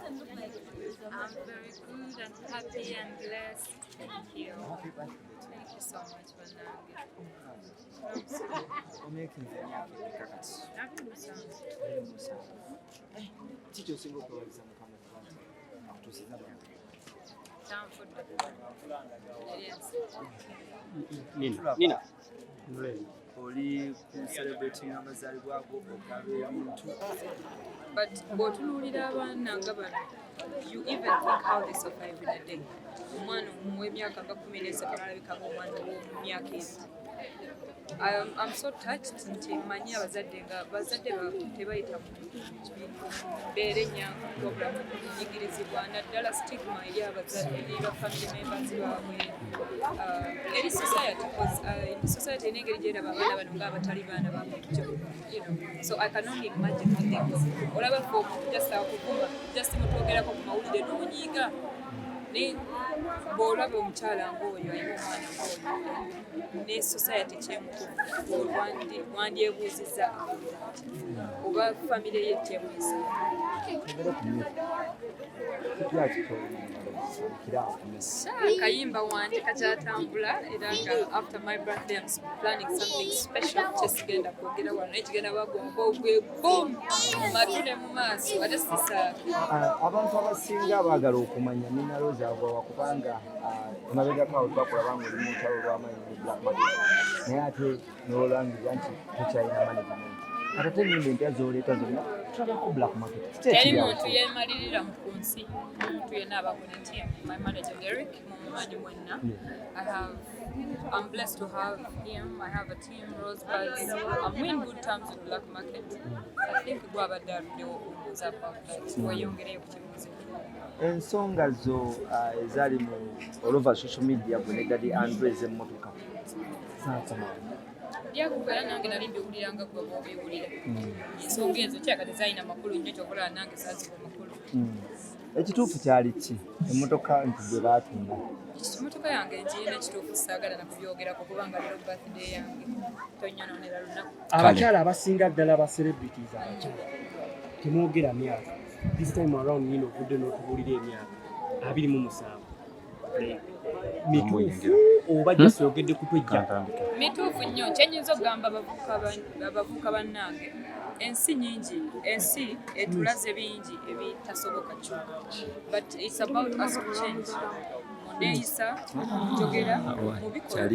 I'm very good and happy and blessed. Thank you. Thank you so much for now. Nina. But bw'otunuulira abaana nga bano, you even think how they survive in a day. Omwana ow'emyaka nga 13 alabika ng'omwana ow'emyaka 8. I'm so touched nti mmanyi abazadde tebayita mu mbeera ennyangu obulamu kunyigirizibwa naddala stigma eri abazadde eri ba family members baabwe eri society n'engeri gyeraba abaana bano ng'abatali baana babulijjo. So I can only imagine what they go. Olaba ffe omuntu okuvuma just mutwogerako ku mawulire n'onyiiga bw'olaba omukyala ng'oyo ayina omwana ng'oyo ne society kyemukuvu wandyebuuzizza oba famire ye kyemuyisa. Kayimba wange kakyatambula era nga after my birthday I'm planning something special kyesigenda kwogera wano naye kigenda bagomba ogwe boom matune mu maaso ate sisaaga. Abantu abasinga baagala okumanya minalo zaabwe wakubanga emabegako twakola banga oli muntalo lw'amanyi ne black market naye ate n'olangirira nti tokyalina management ate ennyimba empya z'oleeta zonna tulabako black market. Teri muntu yeemalirira mu kunsi omuntu yenna aba ku team. My manager Eric mumumanyi mwenna. I'm blessed to have him. I have a team, Rosebuds. I'm in good terms with black market. I think gwabadde aluddewo okumbuuza weyongereyo ku kibuuzo. Ensonga zo ezaali mu all over social media gwe ne Daddy Andrew ez'emmotoka byakugala nange nali mbiwuliranga gwe bw'obiwulira. Ensonga ezo kyakati zaalina makulu nnyo kyokola nange saaziba makulu. Ekituufu kyali ki emmotoka nti gye baatunda? Emmotoka yange ngiina ekituufu saagala nakubyogerako kubanga lero birthday yange tonnyonoonera lunaku. Abakyala abasinga ddala aba celebrities abakyala temwogera myaka. This time around nino ovudde n'otubuulira emyaka 27. Mituufu oba just oyogedde kutwejja? Mituufu nnyo. Kyenyinza okugamba abavubuka bannange ensi nyingi, ensi etulaze bingi ebitasoboka kyuka, but it's about us to change. Neeyisa njogera mubikola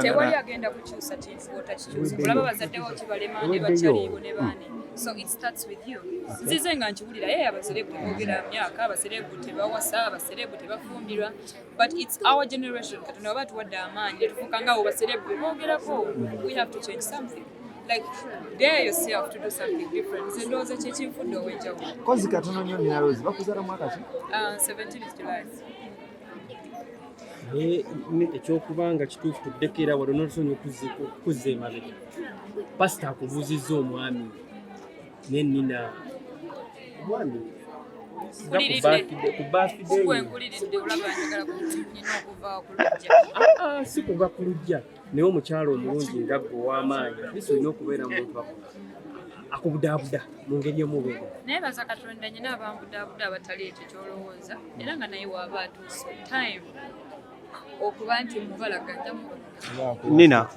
tewali agenda kukyusa kinfuota kikyusa. Olaba bazaddewo kibalema ne bakyaliibo ne baani. So it starts with you. Nzize nga nkiwulira abaserebu tebogera myaka, abaserebu tebawasa, abaserebu tebafumbirwa, but it's our generation katonda waba tuwadde amaanyi tetufuuka ngaawo baserebu bemogerako. We have to change something. Like, dare yourself to do something different. Nze ndowooza kyekinfudde ow'enjawulo. Kozi katono nnyo Nina Rose bakuzaala mwaka ki? 17 July. Ekyokubanga kituufu tuddeko era wali onosonyi okuzza emabega. Pasita akubuuzizza omwami ne Nina omwami ku birthday si kuva ku lujja naye omukyala omulungi nga gwe ow'amaanyi bisi olina okubeera muntu akubudaabuda mu ngeri emubeera. Neebaza Katonda nyina abambudaabuda abatali ekyo ky'olowooza era nga naye waaba atuuse time okuba nti mubalagajjamu. Nina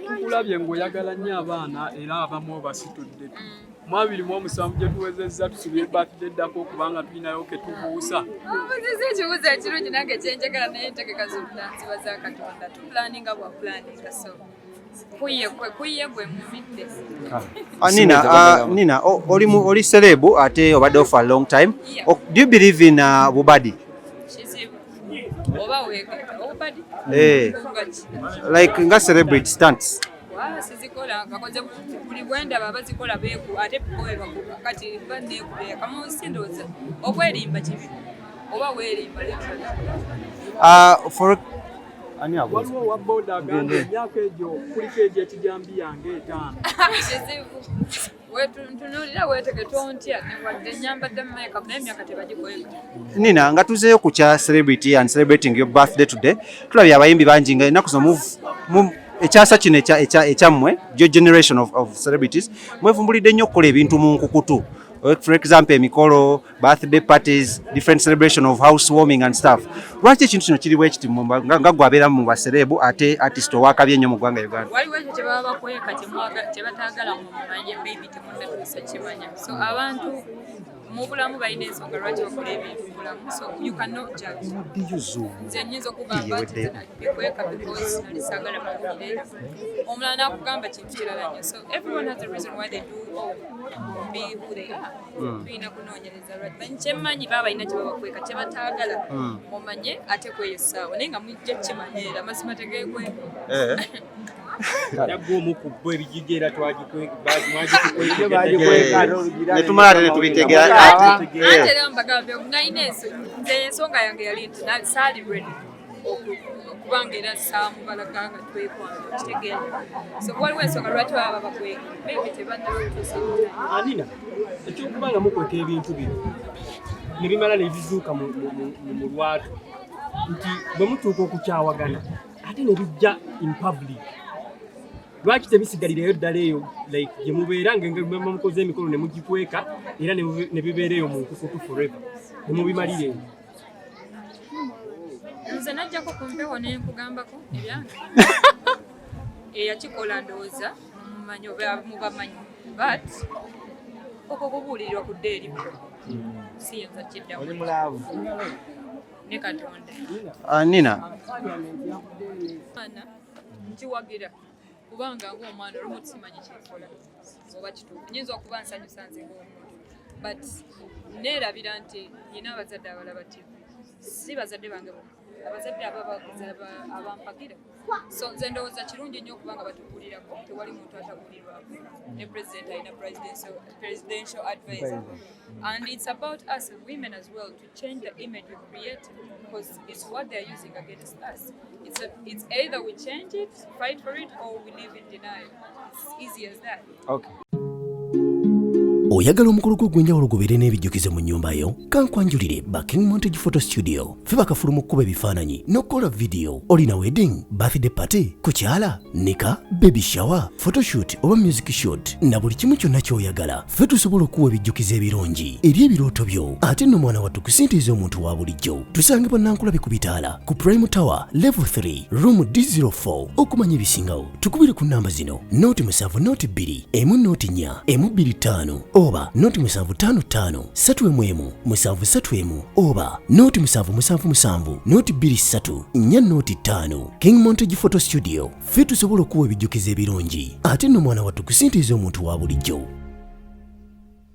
tukulabye ng'oyagala nnyo abaana era abamu obasitudde. Mu 2007 gye tuwezezza tusubye birthday ddako okubanga tulinayo ke tubuusa. Obuziza ekibuuzo ekirungi nange kyenjagala naye entegeka zonna ziba za Katonda. Tupulaninga bwa pulaninga so kuyiye gwe mumidde. Nina oli celebu ate obadde for a long time. Yeah. Do you believe in Bubadi? Oba wegeka obadi like nga celebrity stunts sizikola kakoze buli bwenda baba zikola beku ate boye bakuka kati banekubeka kama sindoza okwerimba kibi oba werimba for ani abo waliwo wa boda ganda emyaka egyo kuliko egyo ekijambi yange 5 wetunulira weteke tontya newadde nyambadde makeup naye emyaka tebagikweka. Nina nga tuzeeyo ku kya celebrity and celebrating your birthday today tulabye abayimbi bangi nga ennaku zino ekyasa kino ekyammwe your generation of celebrities mwevumbulidde nnyo okukola ebintu mu nkukutu for example emikolo, birthday parties, different celebration of housewarming and stuff. Lwaki ekintu kino kiri bwe kiti nga gwabeera mu baserebu ate artist owakabye ennyo mu ggwanga Uganda? Waliwo ekyo kye baba bakweka kye bataagala mumanye maybe temunnatuusa kimanya. So abantu mu bulamu balina ensonga lwaki bakola ebintu mu bulamu. So you cannot judge. Nze nnyinza okugamba nti bikweka because nali saagala mawulire. Omulala n'akugamba kintu kirala nnyo. So everyone has a reason why they do be who they are. Tulina kunoonyereza lwaki. Kyemmanyi baba balina kye babakweka kye bataagala mumanye ate kweyesaawo. Naye nga mujja kimanyiira amazima tegeekweka. Yagwa omukubbo ebijige era netumala netubitegeera ate era mbagambye nalina ensonga yange yali nti saali ready okubanga era saamubalaganga twekwanga kitegeera. So waliwo ensonga lwaki baba bakweka maybe tebannatuusa Anina ekyokubanga mukweka ebintu bino ne bimala ne bizuuka mu lwatu nti bwe mutuuka okukyawagana ate ne bijja in public. Lwaki tebisigalirayo ddala eyo like gye mubeera ngamukoze emikolo ne mugikweka era ne bibeera eyo mu nkukutu forever ne mubimalira eyo? Nze najjako ku mpewo ne nkugambako ebyange eyakikola ndowooza mumanyi oba mubamanyi but okwo kubuulirirwa ku ddeeri siyinza kiddamu ne Katonda. Nina nkiwagira kubanga ng'omwana olumu tusimanyi kyekola oba kituufu. Nyinza okuba nsanyusa nze ng'omuntu but neerabira nti nina abazadde abalabativu si bazadde bange abazadde abampagira. So nze ndowooza kirungi nnyo okubanga batubuulirako tewali muntu atabuulirwako ne president alina presidential advisor. And it's about us as women as well to change the image we create because it's what they're using against us. It's either we change it, fight for it, or we live in denial. It's easy as that. Okay. Oyagala omukolo gw'enjawulo gubeere n'ebijjukizo mu nnyumba yo? Kankwanjulire ba King Montage Photo Studio. Ffe bakafulu mu kkuba ebifaananyi n'okukola video. Olina wedding, birthday party, kukyala, nika, baby shower, photoshoot oba music shoot na buli kimu kyonna ky'oyagala. Ffe tusobola okuwa ebijjukizo ebirungi eri ebirooto byo. Ate nno mwana wattu kusintiiza omuntu wa bulijjo. Tusange Bannankulabi ku Bitaala ku Prime Tower Level 3 Room D04. Okumanya ebisingawo tukubire ku nnamba zino: 0702 104 125 oba 0755 311 731 oba 0777 223 405. King Montage Photo Studio. Ffe tusobola okuwa ebijjukizo ebirungi ate nno mwana wattu kusintiiza omuntu wa bulijjo.